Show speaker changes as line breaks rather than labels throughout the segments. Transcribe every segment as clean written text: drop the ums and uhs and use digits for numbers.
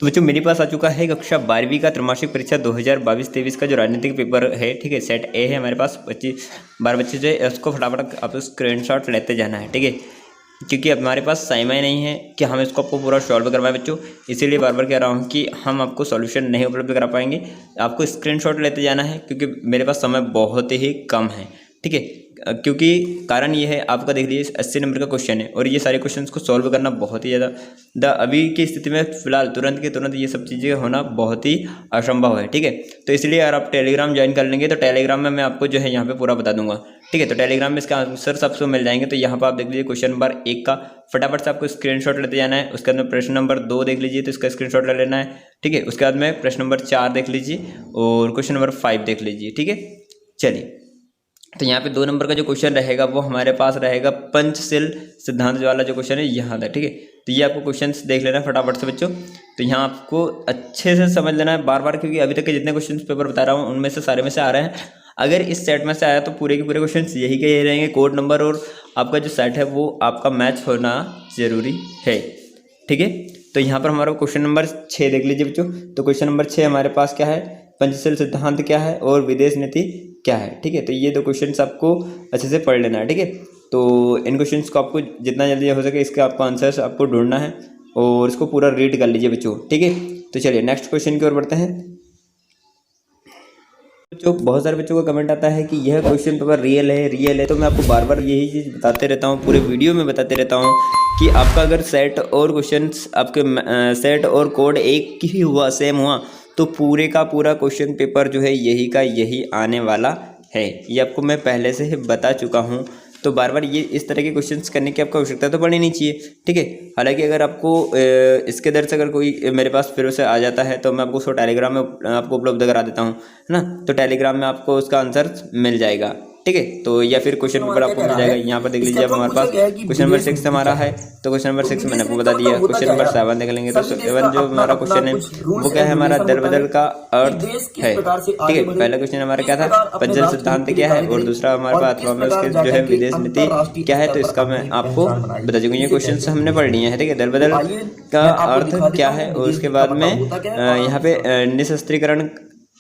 तो बच्चों मेरे पास आ चुका है कक्षा 12वीं का त्रैमासिक परीक्षा 2022-23 का जो राजनीतिक पेपर है, ठीक है, सेट ए है हमारे पास। 12 बच्चे जो है उसको फटाफट आप स्क्रीनशॉट लेते जाना है, ठीक है, क्योंकि हमारे पास समय नहीं है कि हम इसको आपको पूरा सॉल्व करवाएं बच्चों। इसीलिए बार बार कह रहा हूँ कि हम आपको सॉल्यूशन नहीं उपलब्ध करा पाएंगे, आपको स्क्रीनशॉट लेते जाना है क्योंकि मेरे पास समय बहुत ही कम है, ठीक है। क्योंकि कारण ये है, आपका देख लीजिए 80 नंबर का क्वेश्चन है और ये सारे क्वेश्चंस को सॉल्व करना बहुत ही ज़्यादा अभी की स्थिति में फिलहाल तुरंत के तुरंत ये सब चीज़ें होना बहुत ही असंभव है, ठीक है। तो इसलिए अगर आप टेलीग्राम ज्वाइन कर लेंगे तो टेलीग्राम में मैं आपको जो है यहाँ पे पूरा बता दूंगा, ठीक है। तो टेलीग्राम में इसका आंसर आपको मिल जाएंगे। तो यहाँ पर आप देख लीजिए क्वेश्चन नंबर 1 का फटाफट से आपको स्क्रीनशॉट लेते जाना है। उसके बाद में प्रश्न नंबर 2 देख लीजिए, तो इसका स्क्रीनशॉट ले लेना है, ठीक है। उसके बाद में प्रश्न नंबर 4 देख लीजिए और क्वेश्चन नंबर 5 देख लीजिए, ठीक है। चलिए, तो यहाँ पे 2 नंबर का जो क्वेश्चन रहेगा वो हमारे पास रहेगा पंचशील सिद्धांत वाला जो क्वेश्चन है यहाँ था, ठीक है। तो ये आपको क्वेश्चंस देख लेना है फटाफट से बच्चों। तो यहाँ आपको अच्छे से समझ लेना है बार बार, क्योंकि अभी तक के जितने क्वेश्चन पेपर बता रहा हूँ उनमें से सारे में से आ रहे हैं। अगर इस सेट में से आया तो पूरे के पूरे क्वेश्चन यही के यही रहेंगे। कोड नंबर और आपका जो सेट है वो आपका मैच होना जरूरी है, ठीक है। तो यहाँ पर हमारा क्वेश्चन नंबर 6 देख लीजिए बच्चों। तो क्वेश्चन नंबर 6 हमारे पास क्या है, पंचशील सिद्धांत क्या है और विदेश नीति क्या है, ठीक है। तो ये 2 क्वेश्चंस आपको अच्छे से पढ़ लेना है, ठीक है। तो इन क्वेश्चंस को आपको जितना जल्दी हो सके इसके आपको आंसर्स आपको ढूंढना है और इसको पूरा रीड कर लीजिए बच्चों, ठीक है। तो चलिए नेक्स्ट क्वेश्चन की ओर बढ़ते हैं। बच्चों बहुत सारे बच्चों का कमेंट आता है कि यह क्वेश्चन पेपर रियल है, तो मैं आपको बार बार यही चीज़ बताते रहता हूँ, पूरे वीडियो में बताते रहता हूँ कि आपका अगर सेट और क्वेश्चंस आपके सेट और कोड एक ही हुआ, सेम हुआ, तो पूरे का पूरा क्वेश्चन पेपर जो है यही का यही आने वाला है। ये आपको मैं पहले से ही बता चुका हूँ। तो बार बार ये इस तरह के क्वेश्चंस करने की आपको आवश्यकता तो पड़नी नहीं चाहिए, ठीक है। हालांकि अगर आपको इसके दर से अगर कोई मेरे पास फिर से आ जाता है तो मैं आपको उसको टेलीग्राम में आपको उपलब्ध करा देता हूँ, है ना। तो टेलीग्राम में आपको उसका आंसर मिल जाएगा, ठीक है। तो या फिर क्वेश्चन पेपर आपको मिल जाएगा। यहाँ पर देख लीजिए अब हमारे पास क्वेश्चन नंबर 6 हमारा है। तो क्वेश्चन नंबर 6 मैंने आपको बता दिया। क्वेश्चन नंबर 7 देख लेंगे। तो 7 जो हमारा क्वेश्चन है वो क्या है, हमारा दल बदल का अर्थ है, ठीक है। पहला क्वेश्चन हमारा क्या था, पंचशील सिद्धांत क्या है, और दूसरा हमारे पास अथवा में उसके जो है विदेश नीति क्या है। तो इसका मैं आपको बता चुका हूँ, ये क्वेश्चन हमने पढ़ लिए हैं, ठीक है। दल बदल का अर्थ क्या है और उसके बाद में यहाँ पे निशस्त्रीकरण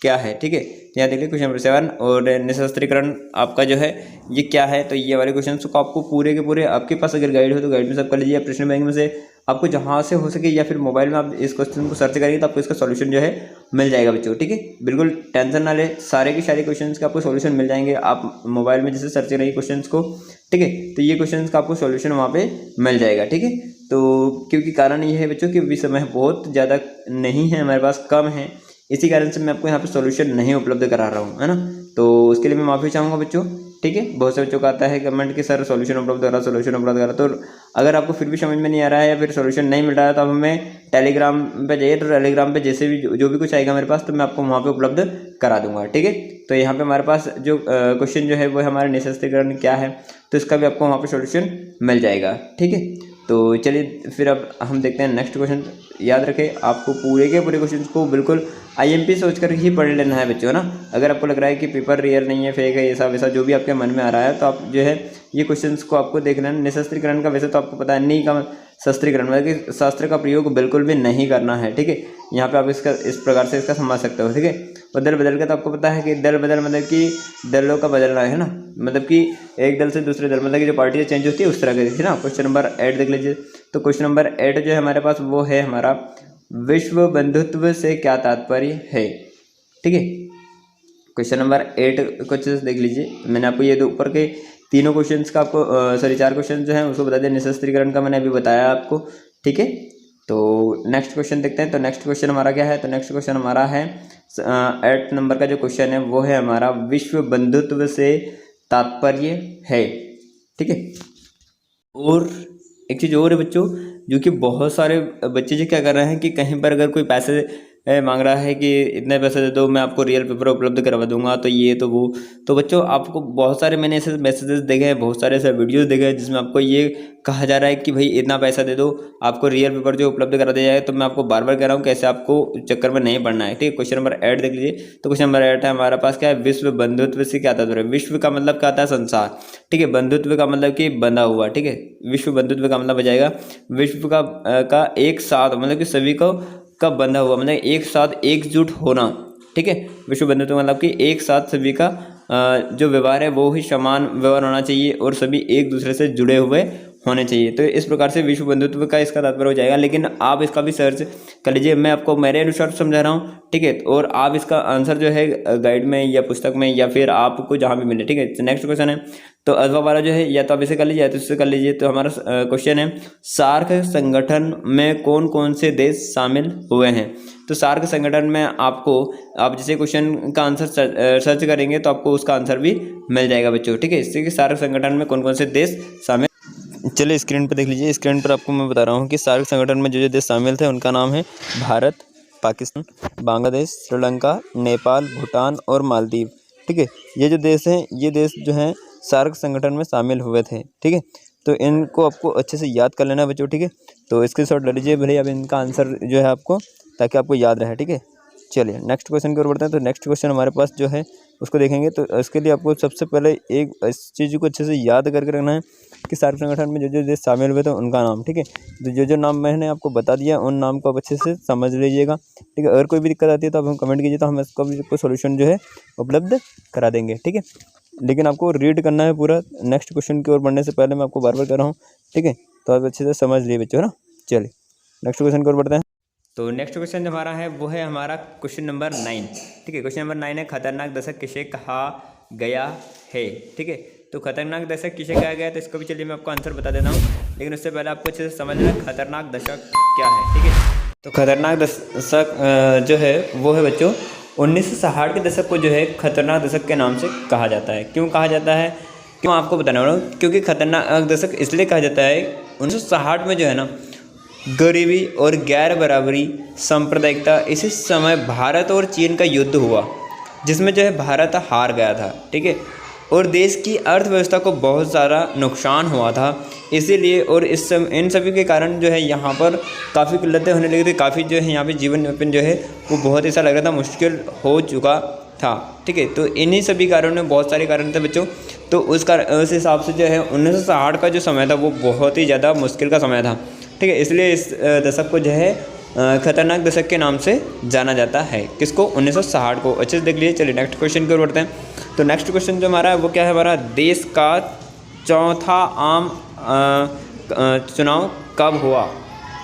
क्या है, ठीक है। यहाँ देखिए क्वेश्चन नंबर 7 और निशस्त्रीकरण आपका जो है ये क्या है। तो ये वाले क्वेश्चन को आपको पूरे के पूरे, आपके पास अगर गाइड हो तो गाइड में सब कर लीजिए, प्रश्न बैंक में से आपको जहाँ से हो सके, या फिर मोबाइल में आप इस क्वेश्चन को सर्च करेंगे तो आपको इसका सॉल्यूशन जो है मिल जाएगा बच्चों, ठीक है। बिल्कुल टेंशन ना ले, सारे के सारे क्वेश्चन का आपको सॉल्यूशन मिल जाएंगे। आप मोबाइल में जैसे सर्च करेंगे क्वेश्चन को, ठीक है, तो ये क्वेश्चन का आपको सॉल्यूशन वहाँ पे मिल जाएगा, ठीक है। तो क्योंकि कारण ये है बच्चों कि अभी समय बहुत ज़्यादा नहीं है हमारे पास, कम है, इसी कारण से मैं आपको यहाँ पे सॉल्यूशन नहीं उपलब्ध करा रहा हूँ, है ना। तो उसके लिए मैं माफ़ी चाहूँगा बच्चों, ठीक है। बहुत से बच्चों का आता है कमेंट कि सर सॉल्यूशन उपलब्ध करा। तो अगर आपको फिर भी समझ में नहीं आ रहा है या फिर सॉल्यूशन नहीं मिल रहा है तो आप हमें टेलीग्राम पे जाइए। तो टेलीग्राम पे जैसे भी जो भी कुछ आएगा मेरे पास तो मैं आपको वहाँ पे उपलब्ध करा दूंगा, ठीक है। तो यहाँ पे हमारे पास जो क्वेश्चन जो है वो हमारे निशस्त्रीकरण क्या है, तो इसका भी आपको वहाँ पे सॉल्यूशन मिल जाएगा, ठीक है। तो चलिए फिर अब हम देखते हैं नेक्स्ट क्वेश्चन। याद रखें आपको पूरे के पूरे क्वेश्चन को बिल्कुल आईएमपी सोच कर ही पढ़ लेना है बच्चों, ना। अगर आपको लग रहा है कि पेपर रियल नहीं है, फेक है, ऐसा वैसा जो भी आपके मन में आ रहा है, तो आप जो है ये क्वेश्चंस को आपको देखना है। निशस्त्रीकरण का वैसे तो आपको पता है, नहीं का शस्त्रीकरण मतलब कि शास्त्र का प्रयोग बिल्कुल भी नहीं करना है, ठीक है। यहाँ पे आप इसका इस प्रकार से इसका समझ सकते हो, ठीक है। और दल बदल का तो आपको पता है कि दल बदल मतलब कि दलों का बदलना है ना, मतलब कि एक दल से दूसरे दल, मतलब कि जो पार्टी चेंज होती है उस तरह की, है ना। क्वेश्चन नंबर 8 देख लीजिए। तो क्वेश्चन नंबर 8 जो है हमारे पास वो है हमारा, विश्व बंधुत्व से क्या तात्पर्य है, ठीक है। क्वेश्चन नंबर 8 क्वेश्चन देख लीजिए। मैंने आपको ये ऊपर के तीनों क्वेश्चंस का आपको 4 क्वेश्चन जो हैं उसको बता दिया। निशस्त्रीकरण का मैंने अभी बताया आपको, ठीक है। तो नेक्स्ट क्वेश्चन देखते हैं। तो नेक्स्ट क्वेश्चन हमारा क्या है, तो नेक्स्ट क्वेश्चन हमारा है 8 नंबर का जो क्वेश्चन है वो है हमारा, विश्व बंधुत्व से तात्पर्य है, ठीक है। और एक चीज़ और है बच्चों, जो कि बहुत सारे बच्चे जो क्या कर रहे हैं कि कहीं पर अगर कोई पैसे मांग रहा है कि इतने पैसे दे दो मैं आपको रियल पेपर उपलब्ध करवा दूंगा, तो ये तो वो, तो बच्चों आपको बहुत सारे मैंने ऐसे मैसेजेस देखे हैं, बहुत सारे ऐसे वीडियोस देखे हैं जिसमें आपको ये कहा जा रहा है कि भाई इतना पैसा दे दो आपको रियल पेपर जो उपलब्ध करा दिया जाए। तो मैं आपको बार बार कह रहा हूँ कि ऐसे आपको चक्कर में नहीं पड़ना है, ठीक है। क्वेश्चन नंबर 8 देख लीजिए। तो क्वेश्चन नंबर 8 है हमारे पास क्या है, विश्व बंधुत्व से क्या तात्पर्य। विश्व का मतलब क्या आता है, संसार, ठीक है। बंधुत्व का मतलब कि बंधा हुआ, ठीक है। विश्व बंधुत्व का मतलब हो जाएगा विश्व का एक साथ, मतलब कि सभी को कब बंधा हुआ, मतलब एक साथ एकजुट होना, ठीक है। विश्व बंधुत्व मतलब कि एक साथ सभी का जो व्यवहार है वो ही समान व्यवहार होना चाहिए और सभी एक दूसरे से जुड़े हुए होने चाहिए। तो इस प्रकार से विश्व बंधुत्व का इसका तात्पर्य हो जाएगा। लेकिन आप इसका भी सर्च कर लीजिए, मैं आपको मेरे अनुसार समझा रहा हूँ, ठीक है। और आप इसका आंसर जो है गाइड में या पुस्तक में या फिर आपको जहाँ भी मिले, ठीक है। नेक्स्ट क्वेश्चन है, तो अथवा वाला जो है या तो आप इसे कर लीजिए या तो इससे कर लीजिए। तो हमारा क्वेश्चन है, सार्क संगठन में कौन कौन से देश शामिल हुए हैं। तो सार्क संगठन में आपको, आप जैसे क्वेश्चन का आंसर सर्च करेंगे तो आपको उसका आंसर भी मिल जाएगा बच्चों, ठीक है। इससे कि सार्क संगठन में कौन कौन से देश शामिल, चलिए स्क्रीन पर देख लीजिए। स्क्रीन पर आपको मैं बता रहा हूँ कि सार्क संगठन में जो देश शामिल थे उनका नाम है भारत, पाकिस्तान, बांग्लादेश, श्रीलंका, नेपाल, भूटान और मालदीव, ठीक है। ये जो देश हैं, ये देश जो हैं सार्क संगठन में शामिल हुए थे, ठीक है। तो इनको आपको अच्छे से याद कर लेना है बच्चों, ठीक है। तो स्क्रीनशॉट ले लीजिए भले, अब इनका आंसर जो है आपको, ताकि आपको याद रहे, ठीक है। चलिए नेक्स्ट क्वेश्चन की ओर बढ़ते हैं। तो नेक्स्ट क्वेश्चन हमारे पास जो है उसको देखेंगे। तो इसके लिए आपको सबसे पहले एक इस चीज़ को अच्छे से याद करके रखना है कि सार्क संगठन में जो देश शामिल हुए थे उनका नाम, ठीक है। तो जो नाम मैंने आपको बता दिया उन नाम को आप अच्छे से समझ लीजिएगा, ठीक है। अगर कोई भी दिक्कत आती है तो आप हम कमेंट कीजिए, तो हम इसका भी आपको सोल्यूशन जो है उपलब्ध करा देंगे, ठीक है। लेकिन आपको रीड करना है पूरा। नेक्स्ट क्वेश्चन की ओर बढ़ने से पहले मैं आपको बार बार कर रहा हूँ, ठीक है। तो आप अच्छे से समझ लिए बच्चों, है ना। चलिए नेक्स्ट क्वेश्चन की ओर बढ़ते हैं। तो नेक्स्ट क्वेश्चन जो हमारा है वो है हमारा क्वेश्चन नंबर 9, ठीक है। क्वेश्चन नंबर 9 है, खतरनाक दशक किसे कहा गया है, ठीक है। तो खतरनाक दशक किसे कहा गया है, तो इसको भी चलिए मैं आपको आंसर बता देता हूँ। लेकिन उससे पहले आपको अच्छे से समझना है खतरनाक दशक क्या है, ठीक है। तो खतरनाक दशक जो है वो है बच्चों 1960 के दशक को जो है खतरनाक दशक के नाम से कहा जाता है। क्यों कहा जाता है, क्यों आपको बताने वाला हूँ। क्योंकि खतरनाक दशक इसलिए कहा जाता है, 1960 में जो है ना गरीबी और गैर बराबरी, सांप्रदायिकता, इसी समय भारत और चीन का युद्ध हुआ जिसमें जो है भारत हार गया था, ठीक है। और देश की अर्थव्यवस्था को बहुत सारा नुकसान हुआ था। इसीलिए और इन सभी के कारण जो है यहाँ पर काफ़ी किल्लतें होने लगी थी, काफ़ी जो है यहाँ पे जीवन यापन जो है वो बहुत ऐसा लग रहा था मुश्किल हो चुका था, ठीक है। तो इन्हीं सभी कारणों में, बहुत सारे कारण थे बच्चों। तो उस हिसाब से जो है 1960 का जो समय था वो बहुत ही ज़्यादा मुश्किल का समय था, ठीक है। इसलिए इस दशक को जो है खतरनाक दशक के नाम से जाना जाता है। किसको, 1960 को। अच्छे से देख लीजिए। चलिए नेक्स्ट क्वेश्चन की ओर बढ़ते हैं। तो नेक्स्ट क्वेश्चन जो हमारा है वो क्या है, हमारा देश का चौथा आम चुनाव कब हुआ,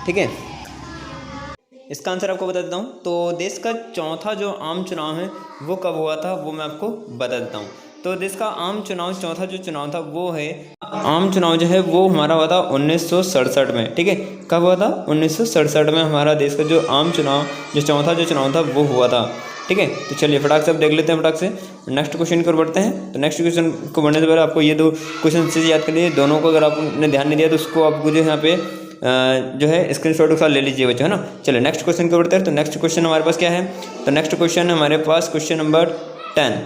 ठीक है। इसका आंसर आपको बता देता हूँ। तो देश का चौथा जो आम चुनाव है वो कब हुआ था वो मैं आपको बता देता हूँ। तो देश का आम चुनाव, चौथा जो चुनाव था वो है, आम चुनाव जो है वो हमारा हुआ था 1967 में, ठीक है। कब हुआ था, 1967 में हमारा देश का जो आम चुनाव, जो चौथा जो चुनाव था वो हुआ था, ठीक है। तो चलिए फटाक से अब देख लेते हैं, फटाक से नेक्स्ट क्वेश्चन की ओर बढ़ते हैं। तो नेक्स्ट क्वेश्चन को बढ़ने से पहले आपको ये दो क्वेश्चन से याद कर लीजिए। दोनों को अगर आपने ध्यान नहीं दिया तो उसको आपको जो यहाँ पे जो है स्क्रीनशॉट के साथ ले लीजिए बच्चों, है ना। चलिए नेक्स्ट क्वेश्चन की ओर बढ़ते हैं। तो नेक्स्ट क्वेश्चन हमारे पास क्या है, तो नेक्स्ट क्वेश्चन हमारे पास क्वेश्चन नंबर 10।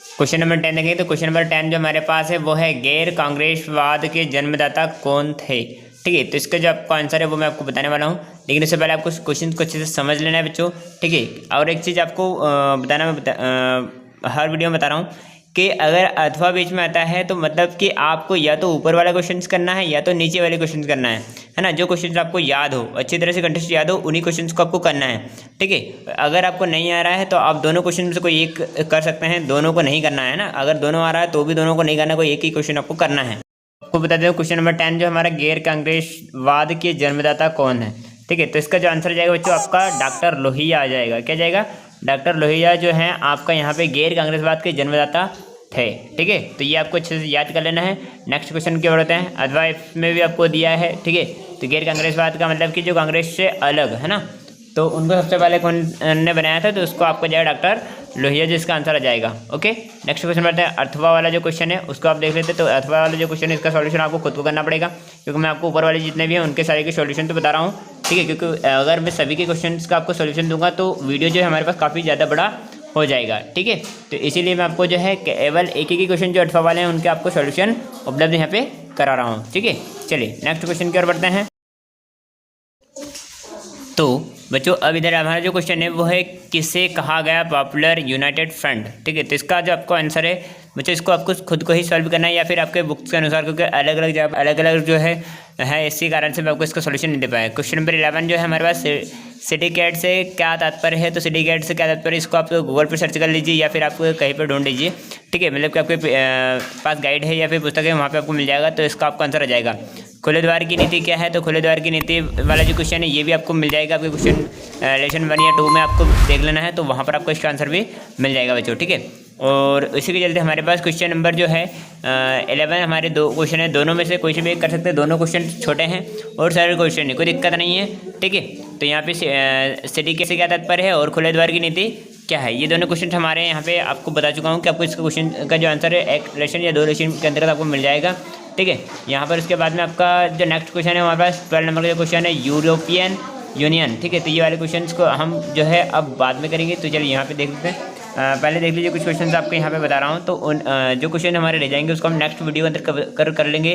क्वेश्चन नंबर 10 देखेंगे। तो क्वेश्चन नंबर 10 जो हमारे पास है वो है, गैर कांग्रेसवाद के जन्मदाता कौन थे, ठीक है। तो इसका जो आपका आंसर है वो मैं आपको बताने वाला हूँ। लेकिन इससे पहले आपको क्वेश्चन को अच्छे से समझ लेना है बच्चों, ठीक है। और एक चीज़ आपको बताना, मैं हर वीडियो में बता रहा हूँ कि अगर अथवा बीच में आता है तो मतलब कि आपको या तो ऊपर वाला क्वेश्चन करना है या तो नीचे वाले क्वेश्चन करना है ना। जो क्वेश्चन आपको याद हो, अच्छी तरह से कंटेक्स्ट याद हो, उन्हीं क्वेश्चन को आपको करना है, ठीक है। अगर आपको नहीं आ रहा है तो आप दोनों क्वेश्चन में से कोई एक कर सकते हैं, दोनों को नहीं करना है ना। अगर दोनों आ रहा है तो भी दोनों को नहीं करना, कोई एक ही क्वेश्चन आपको करना है। आपको बता दें क्वेश्चन नंबर 10 जो हमारा, गैर कांग्रेसवाद के जन्मदाता कौन है, ठीक है। तो इसका जो आंसर जाएगा बच्चों आपका डॉक्टर लोहिया आ जाएगा। क्या जाएगा, डॉक्टर लोहिया जो है आपका यहाँ पे गैर कांग्रेसवाद के जन्मदाता थे, ठीक है। तो ये आपको अच्छे से याद कर लेना है। नेक्स्ट क्वेश्चन की ओर होते हैं। अथवा में भी आपको दिया है, ठीक है। तो गैर कांग्रेसवाद का मतलब कि जो कांग्रेस से अलग है ना, तो उनको सबसे पहले कौन ने बनाया था, तो उसको आपको जाएगा डॉक्टर लोहिया, जिसका आंसर आ जाएगा। ओके नेक्स्ट क्वेश्चन बढ़ते हैं। अथवा वाला जो क्वेश्चन है उसको आप देख लेते हैं। तो अथवा वाला जो क्वेश्चन है इसका सॉल्यूशन आपको खुद को करना पड़ेगा, क्योंकि मैं आपको ऊपर वाले जितने भी हैं उनके सारे के सॉल्यूशन तो बता रहा हूँ, ठीक है। क्योंकि अगर मैं सभी के क्वेश्चन का आपको सॉल्यूशन दूंगा तो वीडियो जो है हमारे पास काफ़ी ज़्यादा बड़ा हो जाएगा, ठीक है। तो इसीलिए मैं आपको जो है केवल एक ही क्वेश्चन जो अथवा वाले हैं उनके आपको सॉल्यूशन उपलब्ध यहाँ पे करा रहा हूँ, ठीक है। चलिए नेक्स्ट क्वेश्चन की ओर बढ़ते हैं। तो बच्चों अब इधर हमारा जो क्वेश्चन है वो है, किसे कहा गया पॉपुलर यूनाइटेड फ्रंट, ठीक है। तो इसका जो आपको आंसर है बच्चों इसको आपको खुद को ही सॉल्व करना है या फिर आपके बुक्स के अनुसार, क्योंकि अलग अलग जगह अलग अलग जो है इसी कारण से मैं आपको इसका सोल्यूशन नहीं दे पाया। क्वेश्चन नंबर 11 जो है हमारे पास, सिटी कैट से क्या तात्पर्य है। तो सिटी कैट से क्या तात्पर्य, इसको आप गूगल पर सर्च कर लीजिए या फिर आप कहीं पर ढूंढ लीजिए, ठीक है। मतलब कि आपके पास गाइड है या फिर पुस्तक है, वहाँ पे आपको मिल जाएगा, तो इसका आपका आंसर आ जाएगा। खुले द्वार की नीति क्या है। तो खुले द्वार की नीति वाला जो क्वेश्चन है ये भी आपको मिल जाएगा, आपके क्वेश्चन लेसन 1 या 2 में आपको देख लेना है, तो वहाँ पर आपको इसका आंसर भी मिल जाएगा बच्चों, ठीक है। और इसी के चलते हमारे पास क्वेश्चन नंबर जो है 11 हमारे 2 क्वेश्चन है, दोनों में से कोई से भी एक कर सकते हैं। दोनों क्वेश्चन छोटे हैं और सरल क्वेश्चन है, कोई दिक्कत नहीं है, ठीक है। तो यहाँ पे सिटी के से क्या तात्पर्य है और खुले द्वार की नीति क्या है, ये दोनों क्वेश्चन हमारे यहाँ पे आपको बता चुका हूँ कि आपको इसका क्वेश्चन का जो आंसर है 1 लेसन या 2 लेसन के अंतर्गत आपको मिल जाएगा, ठीक है। यहाँ पर उसके बाद में आपका जो नेक्स्ट क्वेश्चन है हमारे पास 12 नंबर का जो क्वेश्चन है यूरोपियन यूनियन, ठीक है। तो ये वाले क्वेश्चंस को हम जो है अब बाद में करेंगे। तो चलिए यहाँ पे देख लेते हैं। पहले देख लीजिए कुछ क्वेश्चंस आपको यहाँ पे बता रहा हूँ, तो उन जो क्वेश्चन हमारे रह जाएंगे उसको हम नेक्स्ट वीडियो के अंदर कर लेंगे,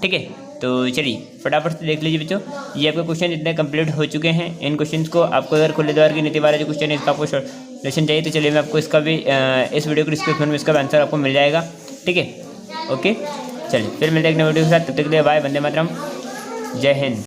ठीक है। तो चलिए फटाफट से देख लीजिए बच्चों, ये आपके क्वेश्चन इतने कंप्लीट हो चुके हैं। इन क्वेश्चंस को आपको अगर खुले द्वार की नीति वाला जो क्वेश्चन है इसका आपको सोल्यूशन चाहिए, तो चलिए मैं आपको इसका भी इस वीडियो के डिस्क्रिप्शन में इसका आंसर आपको मिल जाएगा, ठीक है। ओके, चलिए फिर मिलते हैं एक नए वीडियो के साथ, तब तक के लिए बाय, वंदे मातरम, जय हिंद।